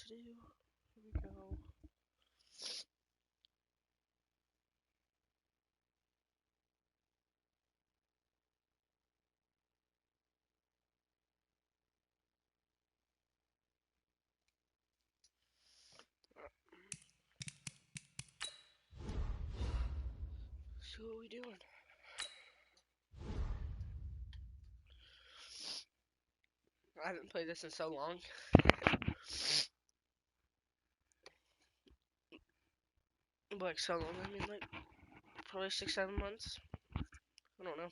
to do. Here we go. So what are we doing? I haven't played this in so long. Like so long, I mean like probably 6-7 months. I don't know.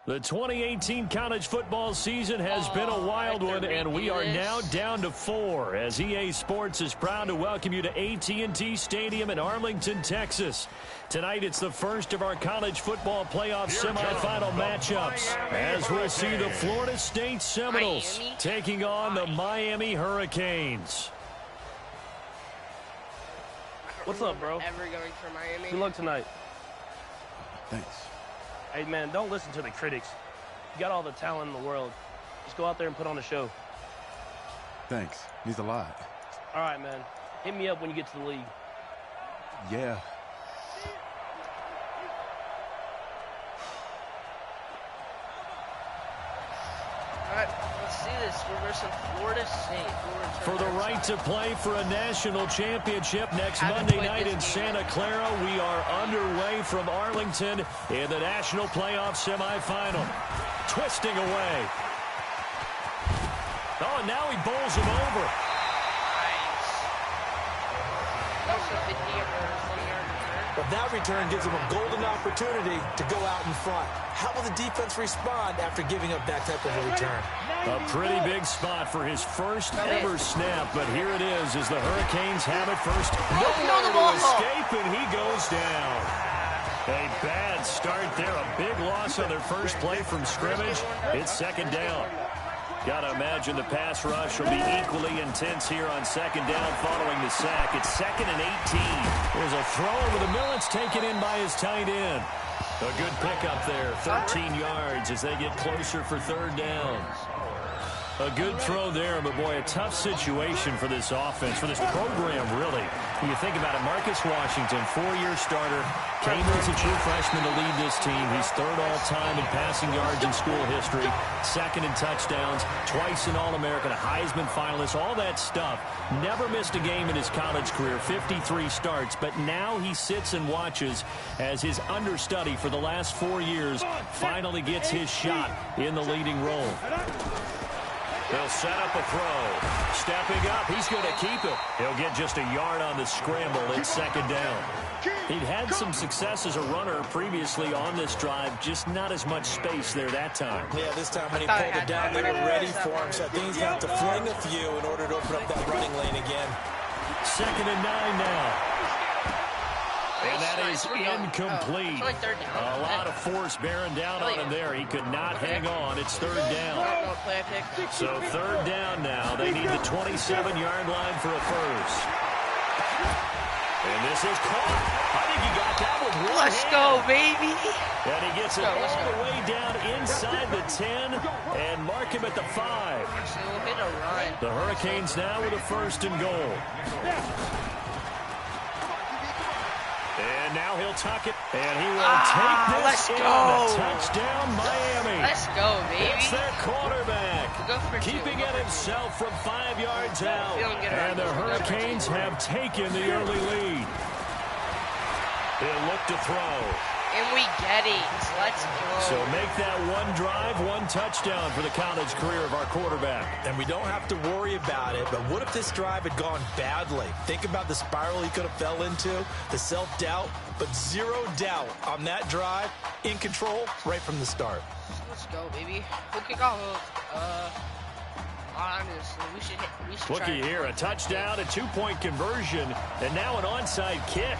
The 2018 college football season has been a wild one, and we are now down to 4 as EA Sports is proud to welcome you to AT&T Stadium in Arlington, Texas. Tonight, it's the first of our college football playoff semifinal matchups, as we'll see the Florida State Seminoles taking on the Miami Hurricanes. What's up, bro? Ever going for Miami? Good luck tonight. Thanks. Hey, man, don't listen to the critics. You got all the talent in the world. Just go out there and put on a show. Thanks. Means a lot. All right, man. Hit me up when you get to the league. Yeah. Alright, let's see this. We're versus Florida State. For the right to play for a national championship next Monday night in Santa Clara, we are underway from Arlington in the national playoff semifinal. Twisting away. Oh, and now he bowls him over. But that return gives them a golden opportunity to go out in front. How will the defense respond after giving up that type of a return? A pretty big spot for his first ever snap, but here it is as the Hurricanes have it first. Nowhere to escape, and he goes down. A bad start there, a big loss on their first play from scrimmage. It's second down. Gotta imagine the pass rush will be equally intense here on second down following the sack. It's 2nd and 18. There's a throw over the middle. It's taken in by his tight end. A good pickup there, 13 yards as they get closer for third down. A good throw there, but boy, a tough situation for this offense, for this program, really. When you think about it, Marcus Washington, 4-year starter, came as a true freshman to lead this team. He's third all-time in passing yards in school history, second in touchdowns, twice an All-American, a Heisman finalist, all that stuff. Never missed a game in his college career, 53 starts, but now he sits and watches as his understudy for the last 4 years finally gets his shot in the leading role. They'll set up a throw. Stepping up, he's going to keep it. He'll get just a yard on the scramble. It's second down. He'd had some success as a runner previously on this drive, just not as much space there that time. Yeah, this time when he pulled it down, they were ready for him, so I think he's going to have to fling a few in order to open up that running lane again. 2nd and 9 now. And that is incomplete. A lot of force bearing down on him there. He could not hang on. It's third down. So third down now. They need the 27-yard line for a first. And this is caught. I think he got that with one Let's hand. go, baby. And he gets it all the way down inside the 10 and mark him at the 5. The Hurricanes now with a first and goal. And now he'll tuck it, and he will take this let's in. go. Touchdown, Miami. Let's go, baby. It's their quarterback, Go for keeping two. it himself from 5 yards out. Feeling good And the Hurricanes have taken the early lead. He'll look to throw. And we get it. Let's go. So make that one drive, one touchdown for the college career of our quarterback. And we don't have to worry about it, but what if this drive had gone badly? Think about the spiral he could have fell into, the self-doubt, but zero doubt on that drive, in control right from the start. Let's go, baby. We'll kick off. Honestly, we should Looky try here, a touchdown, a two-point conversion, and now an onside kick.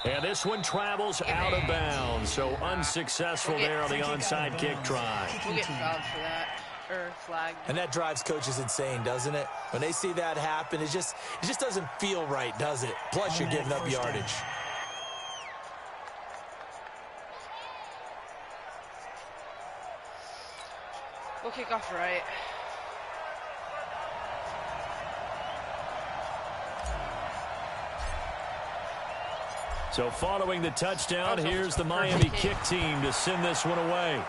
And this one travels out of bounds, so unsuccessful there on the onside kick try. We'll get fouled for that, or flagged. And that drives coaches insane, doesn't it? When they see that happen, it just doesn't feel right, does it? Plus, you're giving up yardage. We'll kick off right. So following the touchdown, here's the Miami kick team to send this one away.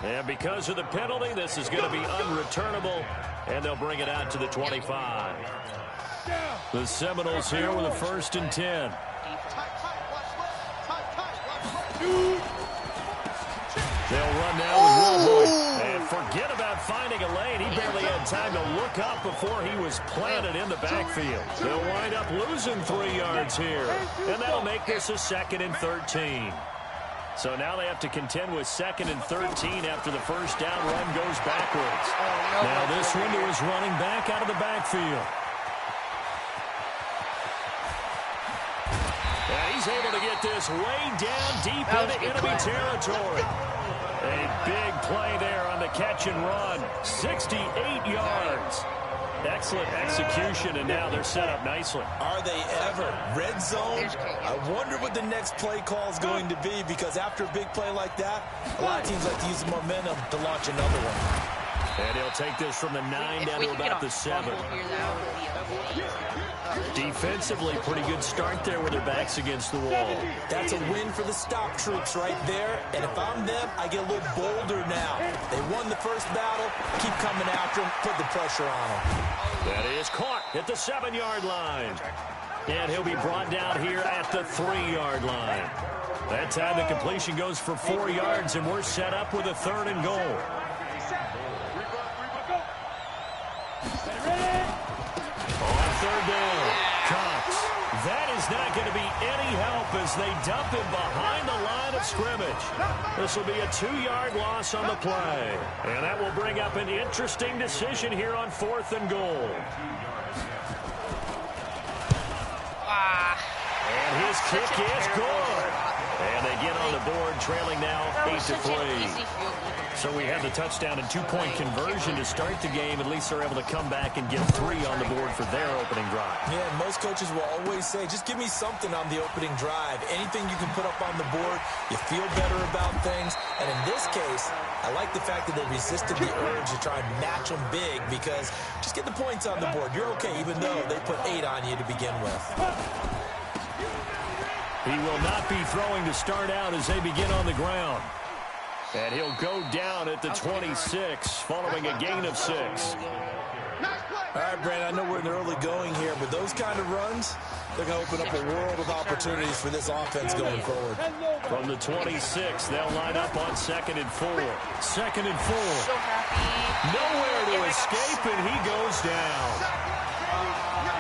And because of the penalty, this is going to be unreturnable, and they'll bring it out to the 25. The Seminoles here with a 1st and 10. They'll run now with Wilhoit. And forget about finding a lane. He barely had time to look up before he was planted in the backfield. They'll wind up losing 3 yards here. And that'll make this a 2nd and 13. So now they have to contend with 2nd and 13 after the first down run goes backwards. Now this one to his running back out of the backfield. And he's able to get this way down deep into enemy territory. A big play there on the catch and run. 68 yards. Excellent execution, and now they're set up nicely. Are they ever? Red zone? I wonder what the next play call is going to be, because after a big play like that, a lot of teams like to use the momentum to launch another one. And he'll take this from the 9 down to about the 7. Defensively, pretty good start there with their backs against the wall. That's a win for the stop troops right there. And if I'm them, I get a little bolder now. They won the first battle. Keep coming after them. Put the pressure on them. That is caught at the 7-yard line. And he'll be brought down here at the 3-yard line. That time the completion goes for 4 yards, and we're set up with a 3rd and goal. On 3rd down, Cox. That is not going to be any help as they dump him behind the line of scrimmage. This will be a 2-yard loss on the play. And that will bring up an interesting decision here on 4th and goal. And his kick is good. And they get on the board, trailing now 8-3. So we had the touchdown and 2-point conversion to start the game. At least they're able to come back and get 3 on the board for their opening drive. Yeah, and most coaches will always say, just give me something on the opening drive. Anything you can put up on the board, you feel better about things. And in this case, I like the fact that they resisted the urge to try and match them big, because just get the points on the board. You're okay, even though they put 8 on you to begin with. He will not be throwing to start out as they begin on the ground. And he'll go down at the 26, following a gain of 6. All right, Brandon, I know we're in the early going here, but those kind of runs, they're going to open up a world of opportunities for this offense going forward. From the 26, they'll line up on 2nd and 4. 2nd and 4. So happy. Nowhere to escape, and he goes down.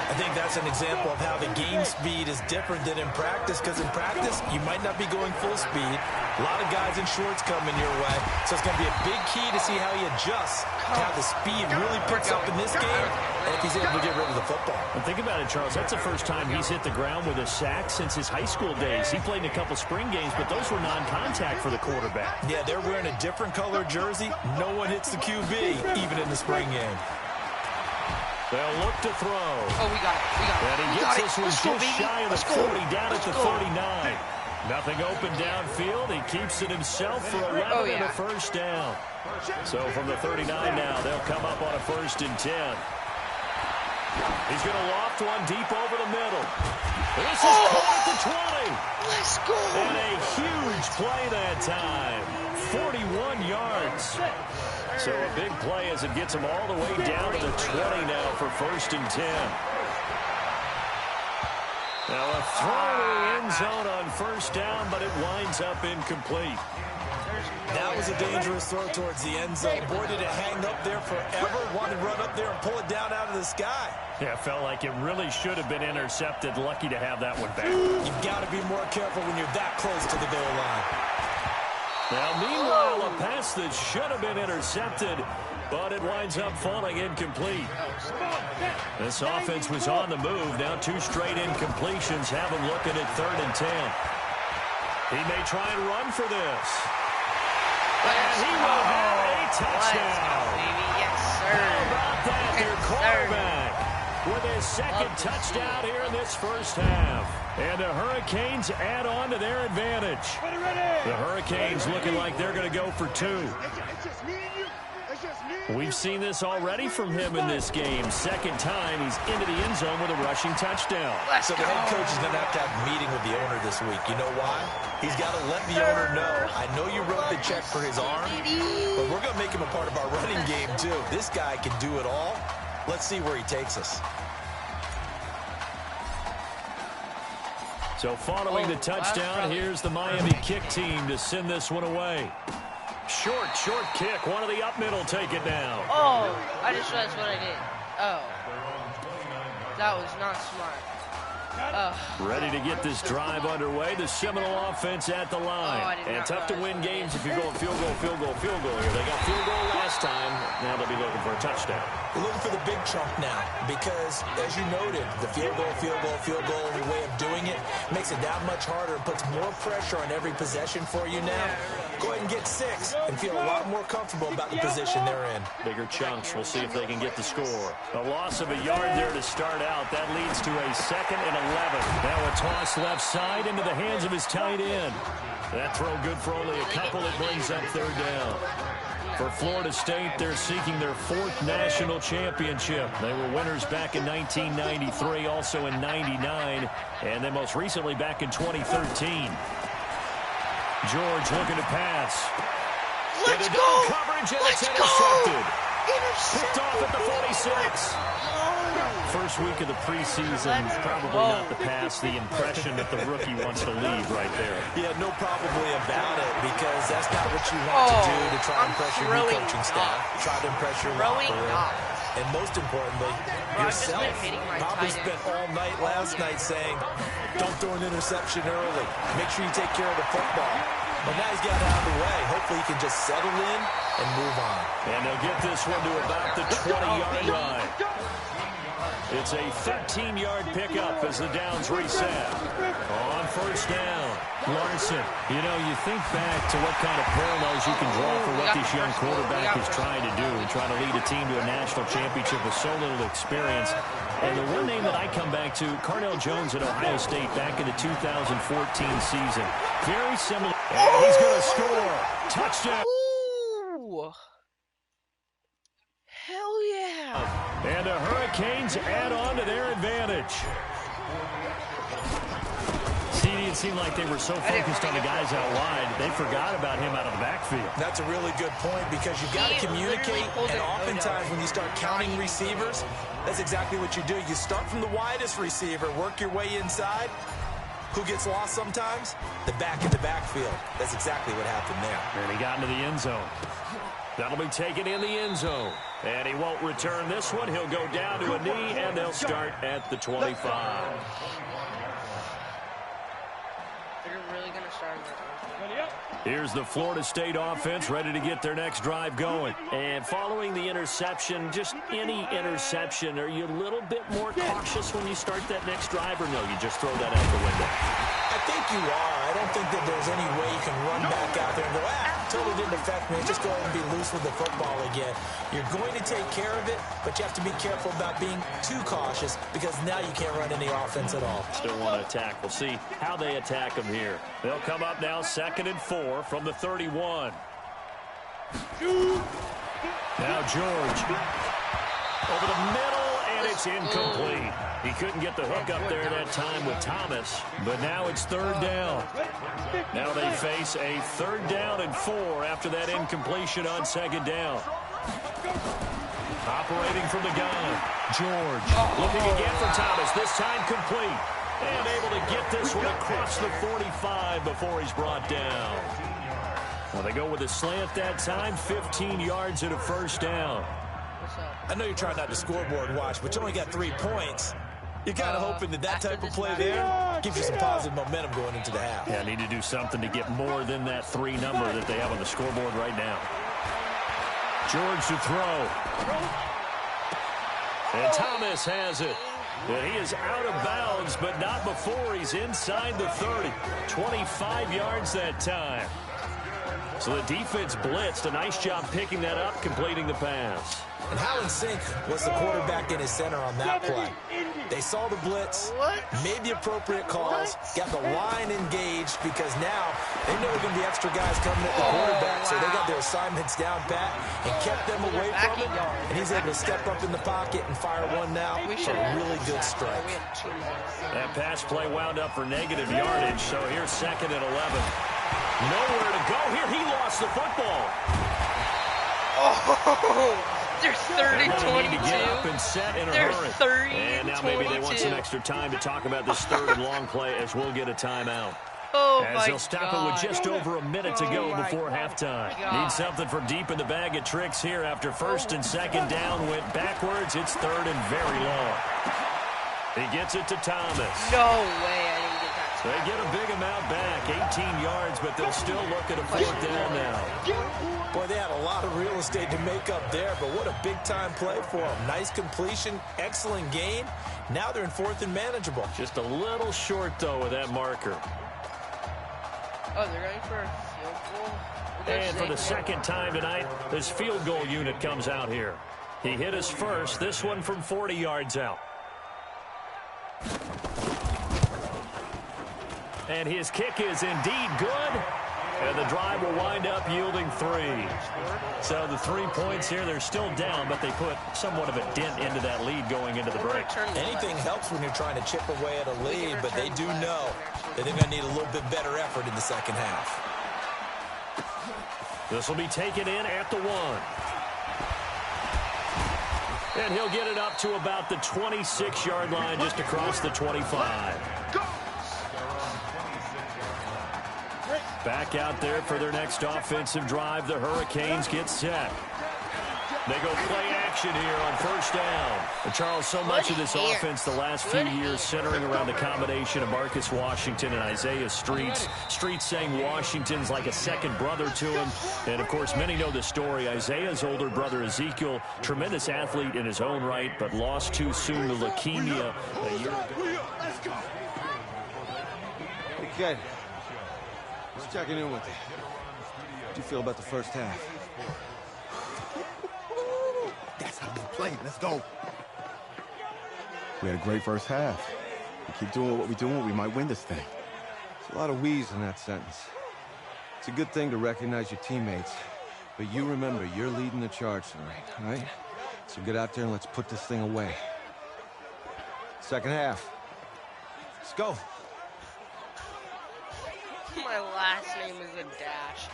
I think that's an example of how the game speed is different than in practice, because in practice, you might not be going full speed. A lot of guys in shorts coming your way, so it's going to be a big key to see how he adjusts, to how the speed really picks up in this game, and if he's able to get rid of the football. And think about it, Charles. That's the first time he's hit the ground with a sack since his high school days. He played in a couple spring games, but those were non-contact for the quarterback. Yeah, they're wearing a different color jersey. No one hits the QB, even in the spring game. They'll look to throw. Oh, we got it. We got it. And he gets this one just shy of the 40, down at the 39. Nothing open downfield. He keeps it himself for 11 and a first down. So from the 39 now, they'll come up on a 1st and 10. He's going to loft one deep over the middle. This is caught at the 20. Let's go. And a huge play that time. 41 yards. So a big play as it gets him all the way down to the 20 now for 1st and 10. Now a throw to the end zone on 1st down, but it winds up incomplete. That was a dangerous throw towards the end zone. Boy, did it hang up there forever. Wanted to run up there and pull it down out of the sky. Yeah, felt like it really should have been intercepted. Lucky to have that one back. You've got to be more careful when you're that close to the goal line. Now, meanwhile, a pass that should have been intercepted, but it winds up falling incomplete. This offense was on the move. Now 2 straight incompletions have him looking at 3rd and 10. He may try and run for this. And he will have a touchdown. Yes, sir. How about that? Their quarterback with his 2nd touchdown here in this first half. And the Hurricanes add on to their advantage. The Hurricanes looking like they're going to go for 2. We've seen this already from him in this game. 2nd time he's into the end zone with a rushing touchdown. So the head coach is going to have a meeting with the owner this week. You know why? He's got to let the owner know. I know you wrote the check for his arm, but we're going to make him a part of our running game too. This guy can do it all. Let's see where he takes us. So following the touchdown, here's the Miami kick team to send this one away. Short kick. One of the up middle take it down. Oh, I just realized what I did. Oh. That was not smart. Ready to get this drive underway. The Seminole offense at the line. And tough to win games if you're going field goal here. They got field goal last time. Now they'll be looking for a touchdown. We're looking for the big chunk now because, as you noted, the field goal way of doing it makes it that much harder and puts more pressure on every possession for you now. Go ahead and get 6 and feel a lot more comfortable about the position they're in. Bigger chunks. We'll see if they can get the score. A loss of a yard there to start out. That leads to a 2nd and 11. Now a toss left side into the hands of his tight end. That throw good for only a couple. It brings up 3rd down. For Florida State, they're seeking their 4th national championship. They were winners back in 1993, also in 99, and then most recently back in 2013. George looking to pass. Let's go! Coverage, and it's intercepted. Picked off at the 46. First week of the preseason, probably not the pass, the impression that the rookie wants to leave right there. Yeah, no probably about it, because that's not what you want to do to try and impress your new coaching staff. Try to impress your locker room. And most importantly, yourself. Probably spent all night last night saying, don't throw an interception early. Make sure you take care of the football. But now he's got it out of the way. Hopefully he can just settle in and move on. And they'll get this one to about the 20-yard line. It's a 13-yard pickup as the downs reset. On 1st down, Larson. You know, you think back to what kind of parallels you can draw for what this young quarterback is trying to do, trying to lead a team to a national championship with so little experience. And the one name that I come back to, Cardale Jones at Ohio State back in the 2014 season. Very similar. And he's going to score. Touchdown. Ooh. Hell yeah. And the Hurricanes add on to their advantage. It seemed like they were so focused on the guys out wide, they forgot about him out of the backfield. That's a really good point because you've got to communicate, and oftentimes when you start counting receivers, that's exactly what you do. You start from the widest receiver, work your way inside. Who gets lost sometimes? The back in the backfield. That's exactly what happened there. And he got into the end zone. That'll be taken in the end zone. And he won't return this one. He'll go down to a knee, and they'll start at the 25. Here's the Florida State offense ready to get their next drive going. And following the interception, just any interception, are you a little bit more cautious when you start that next drive, or no, you just throw that out the window? I think you are. I don't think that there's any way you can run back out there and go, totally didn't affect me. Just go ahead and be loose with the football again. You're going to take care of it, but you have to be careful about being too cautious because now you can't run any offense at all. Still want to attack. We'll see how they attack them here. They'll come up now 2nd and 4 from the 31. Now George over the middle, and it's incomplete. He couldn't get the hook up there that time with Thomas, but now it's 3rd down. Now they face a 3rd down and 4 after that incompletion on 2nd down. Operating from the gun, George looking again for Thomas, this time complete. And able to get this one across the 45 before he's brought down. Well, they go with a slant that time, 15 yards and a 1st down. I know you're trying not to scoreboard watch, but you only got 3 points. You're kind of hoping that type of play there gives you some positive momentum going into the half. Yeah, need to do something to get more than that 3 number that they have on the scoreboard right now. George to throw. And Thomas has it. And he is out of bounds, but not before he's inside the 30. 25 yards that time. So the defense blitzed. A nice job picking that up, completing the pass. And how in sync was the quarterback in his center on that play? They saw the blitz, made the appropriate calls, got the line engaged because now they know there are going to be extra guys coming at the quarterback. So they got their assignments down pat and kept them away from him. And he's able to step up in the pocket and fire one now for a really good strike. That pass play wound up for negative yardage. So here's 2nd and 11. Nowhere to go here. He lost the football. Oh! They're 30-22. Need to get up and set in a hurry. And now maybe they want some extra time to talk about this 3rd and long play as we'll get a timeout. Oh, as they'll stop it with just over a minute to go before halftime. Need something from deep in the bag of tricks here after 1st and 2nd down went backwards. It's 3rd and very long. He gets it to Thomas. No way I didn't get that. They get a big amount back, 18 yards, but they'll still look at a 4th down now. Boy, they had a lot of real estate to make up there, but what a big-time play for them. Nice completion, excellent gain. Now they're in 4th and manageable. Just a little short, though, with that marker. Oh, they're going for a field goal? And for the 2nd time tonight, this field goal unit comes out here. He hit his first, this one from 40 yards out. And his kick is indeed good. And the drive will wind up yielding 3. So the 3 points here, they're still down, but they put somewhat of a dent into that lead going into the break. Anything helps when you're trying to chip away at a lead, but they do know that they're going to need a little bit better effort in the 2nd half. This will be taken in at the 1. And he'll get it up to about the 26-yard line, just across the 25. Back out there for their next offensive drive. The Hurricanes get set. They go play action here on 1st down. And Charles, so much of this offense the last few years centering around the combination of Marcus Washington and Isaiah Streets. Streets saying Washington's like a second brother to him. And, of course, many know the story. Isaiah's older brother, Ezekiel, tremendous athlete in his own right, but lost too soon to leukemia a year ago. Hey, kid. Just checking in with you. How'd you feel about the 1st half? That's how we play. Let's go. We had a great 1st half. We keep doing what we're doing, we might win this thing. There's a lot of we's in that sentence. It's a good thing to recognize your teammates, but you remember, you're leading the charge tonight, all right? So get out there and let's put this thing away. 2nd half. Let's go. My last name is a dash.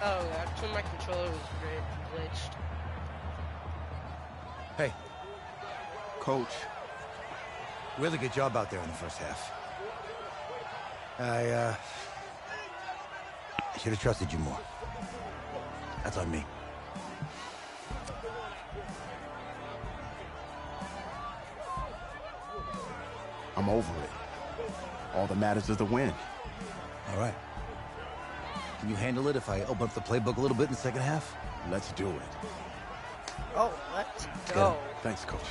Oh, that's when my controller was glitched. Hey. Coach. Really good job out there in the 1st half. I should have trusted you more. That's on me. I'm over it. All that matters is the win. All right. Can you handle it if I open up the playbook a little bit in the 2nd half? Let's do it. Oh, let's go. Thanks, Coach.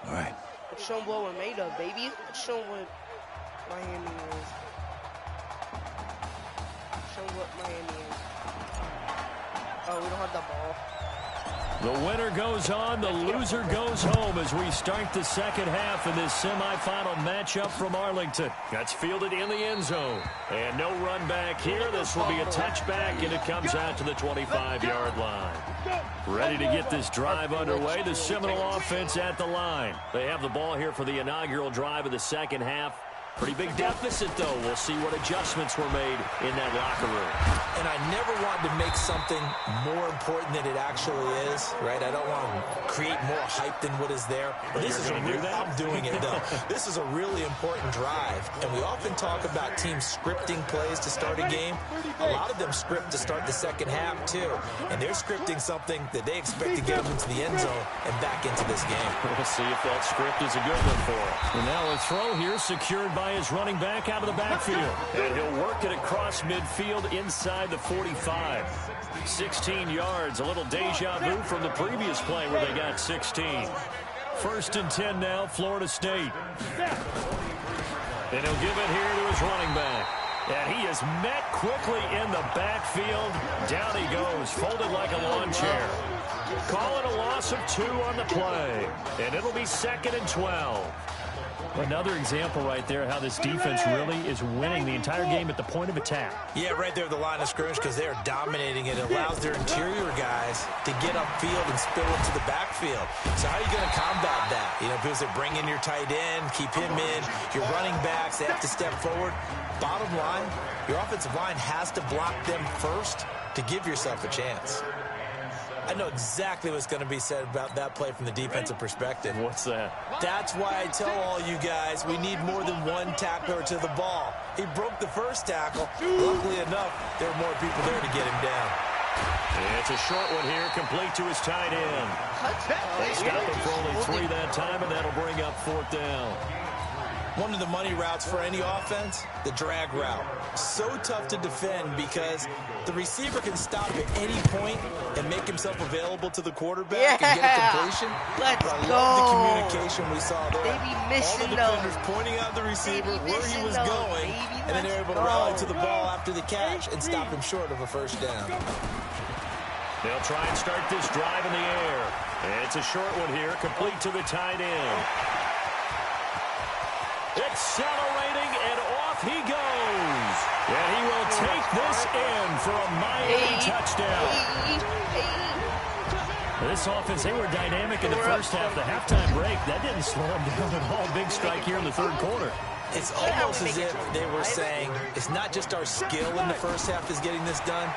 All right. Let's show them what we're made of, baby. Let's show them what Miami is. Show them what Miami is. Oh, we don't have the ball. The winner goes on, the loser goes home as we start the 2nd half in this semifinal matchup from Arlington. That's fielded in the end zone. And no run back here. This will be a touchback, and it comes out to the 25-yard line. Ready to get this drive underway. The Seminole offense at the line. They have the ball here for the inaugural drive of the 2nd half. Pretty big deficit, though. We'll see what adjustments were made in that locker room. And I never wanted to make something more important than it actually is, right? I don't want to create more hype than what is there. But this is I'm doing it, though. This is a really important drive. And we often talk about teams scripting plays to start a game. A lot of them script to start the second half, too. And they're scripting something that they expect to get them into the end zone and back into this game. We'll see if that script is a good one for us. And now a throw here secured by his running back out of the backfield. And he'll work it across midfield inside the 45. 16 yards, a little deja vu from the previous play where they got 16. 1st and 10 now, Florida State. And he'll give it here to his running back. And he is met quickly in the backfield. Down he goes, folded like a lawn chair. Call it a loss of 2 on the play. And it'll be 2nd and 12. Another example right there how this defense really is winning the entire game at the point of attack. Yeah, right there at the line of scrimmage because they're dominating it. It allows their interior guys to get upfield and spill into the backfield. So how are you going to combat that? You know, because they bring in your tight end, keep him in, your running backs, they have to step forward. Bottom line, your offensive line has to block them first to give yourself a chance. I know exactly what's going to be said about that play from the defensive perspective. What's that? That's why I tell all you guys we need more than one tackler to the ball. He broke the first tackle. Luckily enough, there were more people there to get him down. It's a short one here, complete to his tight end. They stop him for only 3 that time, and that'll bring up 4th down. One of the money routes for any offense, the drag route. So tough to defend because the receiver can stop at any point and make himself available to the quarterback and get a completion. Let's I go. love the communication we saw there. They be missing all the defenders pointing out the receiver where he was going, and then they're able to rally to the ball after the catch and stop him short of a first down. They'll try and start this drive in the air. It's a short one here, complete to the tight end. Accelerating, and off he goes. And he will take this in for a Miami touchdown. This offense, they were dynamic in the first half. The halftime break, that didn't slow them down at all. Big strike here in the 3rd quarter. It's almost as if they were saying, it's not just our skill in the first half that's getting this done,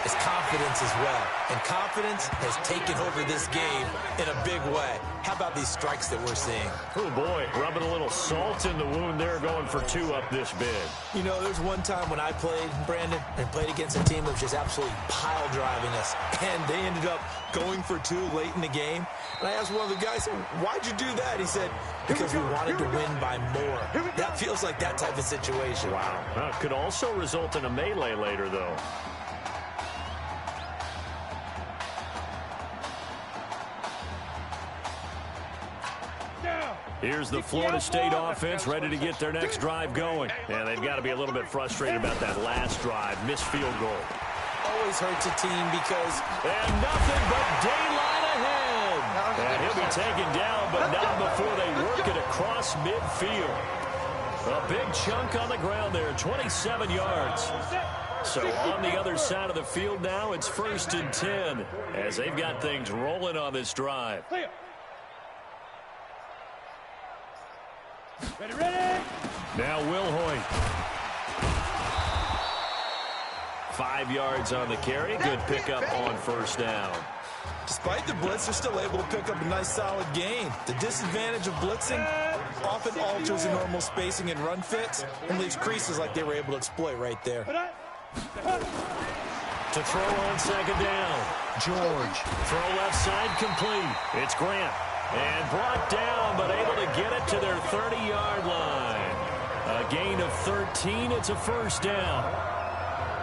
it's confidence as well. And confidence has taken over this game in a big way. How about these strikes that we're seeing? Oh, boy, rubbing a little salt in the wound there, going for 2 up this big. You know, there's one time when I played, Brandon, and played against a team that was just absolutely pile driving us. And they ended up going for 2 late in the game. And I asked one of the guys, why'd you do that? He said, because we wanted to win by more. That feels like that type of situation. Wow. Could also result in a melee later, though. Here's the Florida State offense ready to get their next drive going. And they've got to be a little bit frustrated about that last drive. Missed field goal. Always hurts a team because... And nothing but daylight ahead. And he'll be taken down, but not before they work it across midfield. A big chunk on the ground there, 27 yards. So on the other side of the field now, it's 1st and 10 as they've got things rolling on this drive. Ready. Now Will Hoyt. 5 yards on the carry. Good pickup on 1st down. Despite the blitz, they're still able to pick up a nice solid gain. The disadvantage of blitzing often alters the normal spacing and run fits and leaves creases like they were able to exploit right there. To throw on 2nd down. George. Throw left side complete. It's Grant. And brought down, but able to get it to their 30-yard line. A gain of 13. It's a 1st down.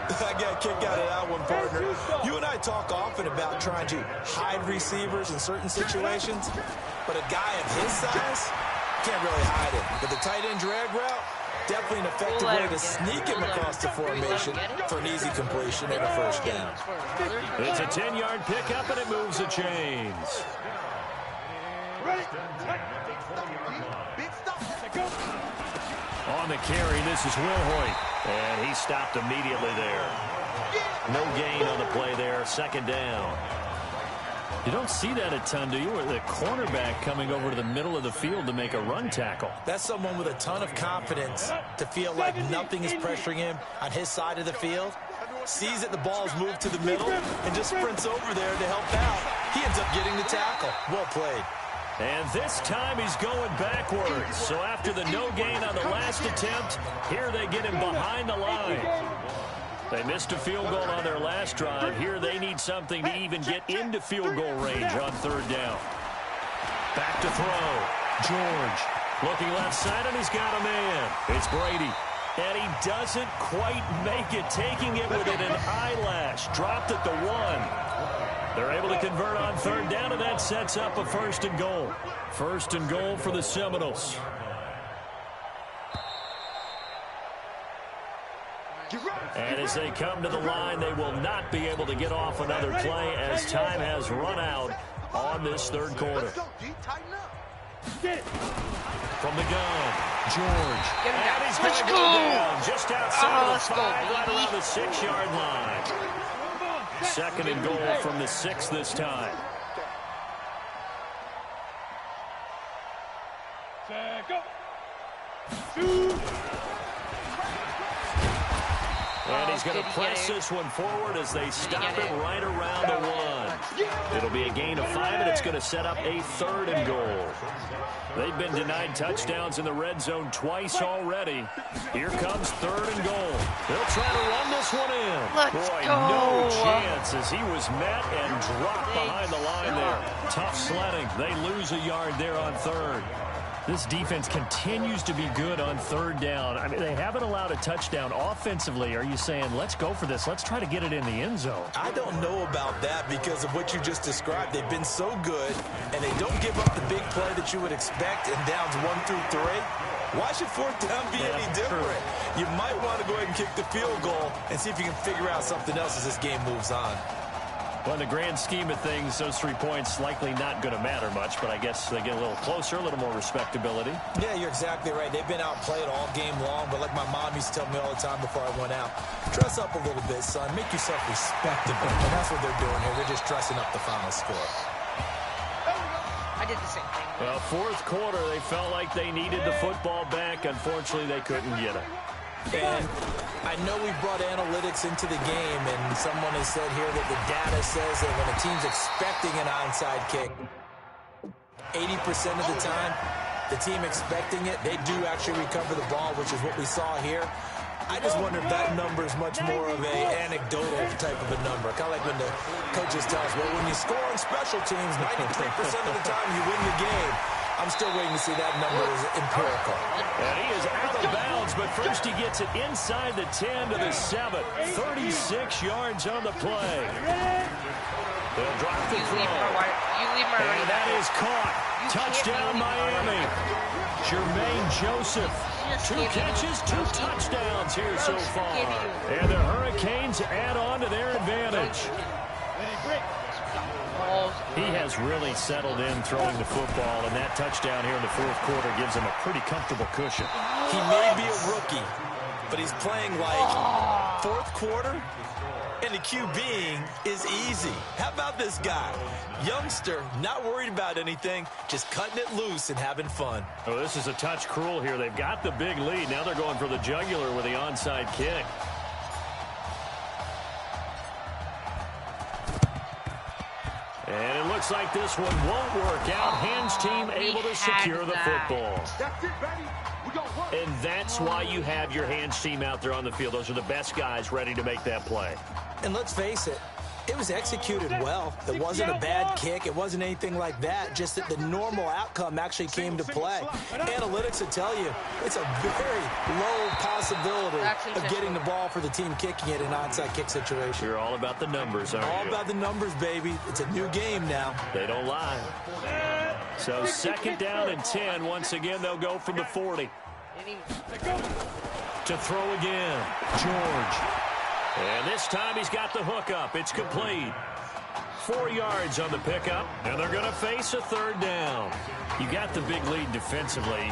I got a kick out of that one, partner. You and I talk often about trying to hide receivers in certain situations, but a guy of his size can't really hide it. But the tight end drag route, definitely an effective way to sneak him across the formation for an easy completion and a 1st down. It's a 10-yard pickup, and it moves the chains. On the carry, this is Will Hoyt. And he stopped immediately there. No gain on the play there. 2nd down. You don't see that a ton, do you? Or the cornerback coming over to the middle of the field to make a run tackle. That's someone with a ton of confidence to feel like nothing is pressuring him on his side of the field. Sees that the ball's moved to the middle and just sprints over there to help out. He ends up getting the tackle. Well played. And this time he's going backwards. So after the no gain on the last attempt, here they get him behind the line. They missed a field goal on their last drive. Here they need something to even get into field goal range on third down. Back to throw. George looking left side, and he's got a man. It's Brady. And he doesn't quite make it, taking it within an eyelash. Dropped at the 1. They're able to convert on third down, and that sets up a first and goal. First and goal for the Seminoles. And as they come to the line, they will not be able to get off another play as time has run out on this third quarter. From the gun, George. And he's going to go down just outside of the 5, right around the 6-yard line. Second and goal from the 6 this time. And he's going to press this one forward as they stop it right around the 1. It'll be a gain of 5, and it's going to set up a third and goal. They've been denied touchdowns in the red zone twice already. Here comes third and goal. They'll try to run this one in. Boy, no chance as he was met and dropped behind the line there. Tough sledding. They lose a yard there on third. This defense continues to be good on third down. I mean, they haven't allowed a touchdown offensively. Are you saying, let's go for this? Let's try to get it in the end zone. I don't know about that because of what you just described. They've been so good, and they don't give up the big play that you would expect in downs 1 through 3. Why should fourth down be any different? You might want to go ahead and kick the field goal and see if you can figure out something else as this game moves on. Well, in the grand scheme of things, those 3 points likely not going to matter much, but I guess they get a little closer, a little more respectability. Yeah, you're exactly right. They've been outplayed all game long, but like my mom used to tell me all the time before I went out, dress up a little bit, son. Make yourself respectable. And that's what they're doing here. They're just dressing up the final score. I did the same thing. Well, fourth quarter, they felt like they needed the football back. Unfortunately, they couldn't get it. And I know we brought analytics into the game, and someone has said here that the data says that when a team's expecting an onside kick, 80% of the time, the team expecting it, they do actually recover the ball, which is what we saw here. I just wonder if that number is much more of a anecdotal type of a number. Kind of like when the coaches tell us, well, when you score on special teams, 93% of the time you win the game. I'm still waiting to see that number is empirical. And he is out of bounds, but first he gets it inside the 10 to the 7. 36 yards on the play. They'll drop the throw. And that is caught. Touchdown, Miami. Jermaine Joseph. 2 catches, 2 touchdowns here so far. And the Hurricanes add on to their advantage. He has really settled in throwing the football, and that touchdown here in the fourth quarter gives him a pretty comfortable cushion. He may be a rookie, but he's playing like fourth quarter, and the QBing is easy. How about this guy? Youngster, not worried about anything, just cutting it loose and having fun. Oh, this is a touch cruel here. They've got the big lead. Now they're going for the jugular with the onside kick. And it looks like this one won't work out. Hands team able to secure the football. And that's why you have your hands team out there on the field. Those are the best guys ready to make that play. And let's face it, it was executed well. It wasn't a bad kick. It wasn't anything like that. Just that the normal outcome actually came to play. Analytics will tell you it's a very low possibility of getting the ball for the team kicking it in an onside kick situation. You're all about the numbers, aren't you? All about the numbers, baby. It's a new game now. They don't lie. So second down and 10. Once again, they'll go from the 40. To throw again, George. And this time he's got the hook up. It's complete. 4 yards on the pickup, and they're going to face a third down. You got the big lead defensively,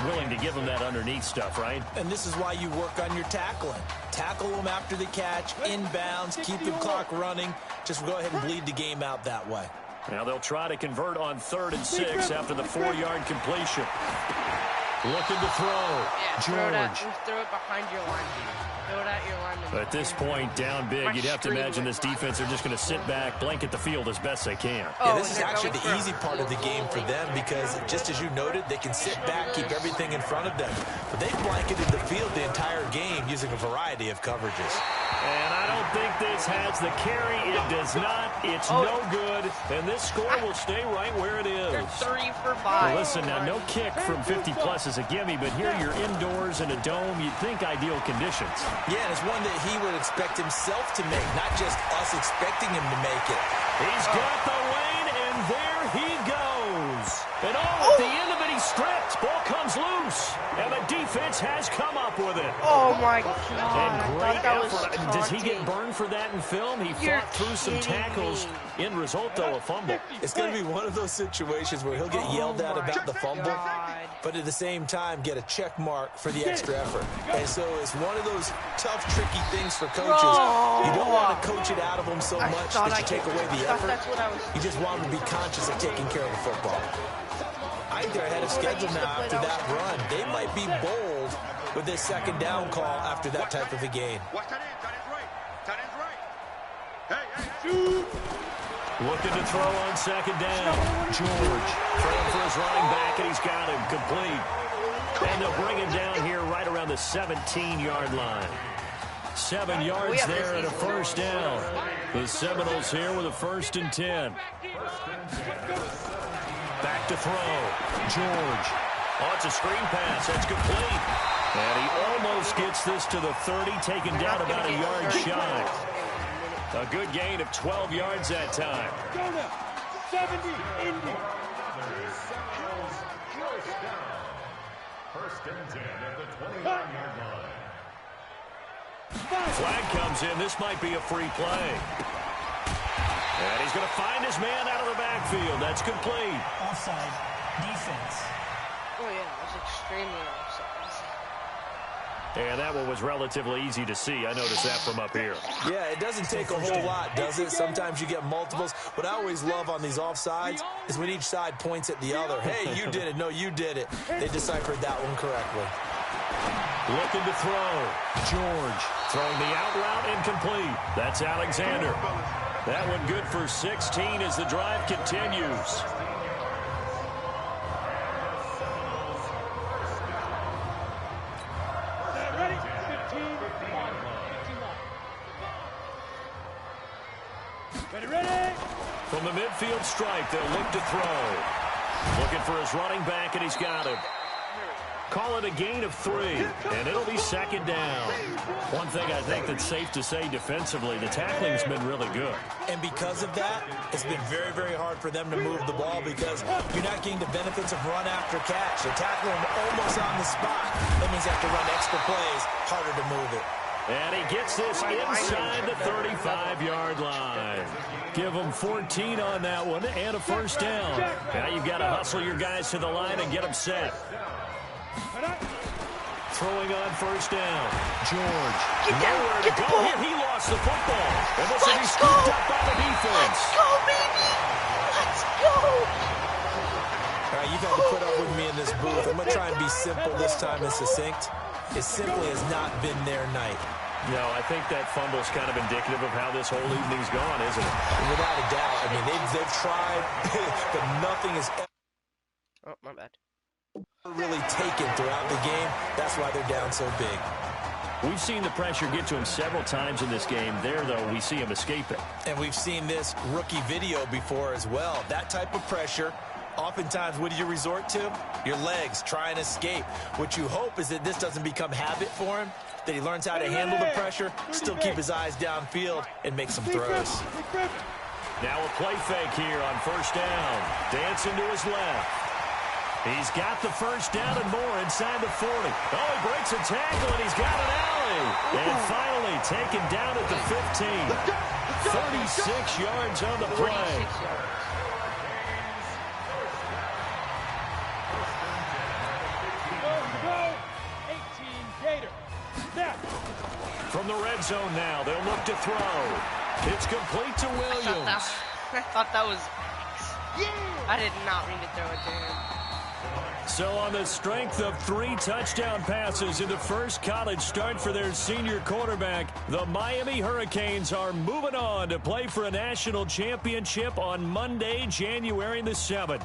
willing to give them that underneath stuff, right? And this is why you work on your tackling. Tackle them after the catch, inbounds, keep the clock running. Just go ahead and bleed the game out that way. Now they'll try to convert on 3rd and 6 after the 4-yard completion. Looking to throw. Yeah, George. throw it behind your line. Throw it at your lineman. At this point, down big, you'd have to imagine this defense are just going to sit back, blanket the field as best they can. Yeah, this is actually the easy part of the game for them because, just as you noted, they can sit back, keep everything in front of them. But they blanketed the field the entire game using a variety of coverages. And I don't think this has the carry. It does not. It's no good. And this score will stay right where it is. They're 3 for 5. Well, listen, now, no kick from 50-plus is a gimme, but here you're indoors in a dome. You'd think ideal conditions. Yeah, and it's one that he would expect himself to make, not just us expecting him to make it. He's got the lane, and there he goes. And at the end of it, he's stripped. Ball comes loose, and the defense has come up with it. Oh, my God. And great effort. Does he get burned for that in film? He fought through some tackles. End result, though, a fumble. It's going to be one of those situations where he'll get yelled at about the fumble, but at the same time get a check mark for the extra effort. And so it's one of those tough, tricky things for coaches. You don't want to coach it out of them so much that you take away the effort. You just want them to be conscious of taking care of the football. I think they're ahead of schedule now after that run. They might be bold with this 2nd down call after that type of a game. Looking to throw on 2nd down. George throwing for his running back, and he's got him complete. And they'll bring him down here right around the 17-yard line. 7 yards there and a 1st down. The Seminoles here with a 1st and 10. Back to throw. George. Oh, it's a screen pass. That's complete. And he almost gets this to the 30, taken down about a yard shy. A good gain of 12 yards that time. 70, Indy. First and 10 at the 29-yard line. Flag comes in. This might be a free play. And he's going to find his man out of the backfield. That's complete. Offside. Defense. Oh, yeah. That's extremely offside. And that one was relatively easy to see. I noticed that from up here. Yeah, it doesn't take a whole lot, does it? Sometimes you get multiples. What I always love on these offsides is when each side points at the other. Hey, you did it. No, you did it. They deciphered that one correctly. Looking to throw. George throwing the out route incomplete. That's Alexander. That one good for 16 as the drive continues. From the midfield stripe, they'll look to throw. Looking for his running back, and he's got him. Call it a gain of 3, and it'll be 2nd down. One thing I think that's safe to say defensively, the tackling's been really good. And because of that, it's been very, very hard for them to move the ball because you're not getting the benefits of run after catch. They're tackling almost on the spot. That means they have to run extra plays, harder to move it. And he gets this inside the 35-yard line. Give him 14 on that one and a 1st down. Now you've got to hustle your guys to the line and get them set. Throwing on 1st down. George. Nowhere to go. He lost the football. And this will be scooped up by the defense. Let's go, baby. Let's go. All right, you've had to put up with me in this booth. I'm going to try and be simple this time and succinct. It simply has not been their night. No, I think that fumble's kind of indicative of how this whole evening's gone, isn't it? Without a doubt. I mean, they've tried, but nothing is Oh, my bad. really taken throughout the game. That's why they're down so big. We've seen the pressure get to him several times in this game. There, though, we see him escape it. And we've seen this rookie video before as well. That type of pressure, oftentimes, what do you resort to? Your legs, try and escape. What you hope is that this doesn't become habit for him, that he learns how to handle the pressure, still keep his eyes downfield, and make some throws. Now a play fake here on 1st down. Dancing to his left. He's got the 1st down and more inside the 40. Oh, he breaks a tackle, and he's got an alley. And finally taken down at the 15. 36 yards on the play. From the red zone now, they'll look to throw. It's complete to Williams. I thought that was I did not mean to throw it to him. So on the strength of 3 touchdown passes in the first college start for their senior quarterback, the Miami Hurricanes are moving on to play for a national championship on Monday, January the 7th.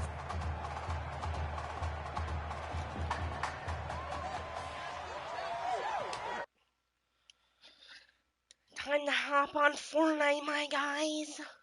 Time to hop on Fortnite, my guys.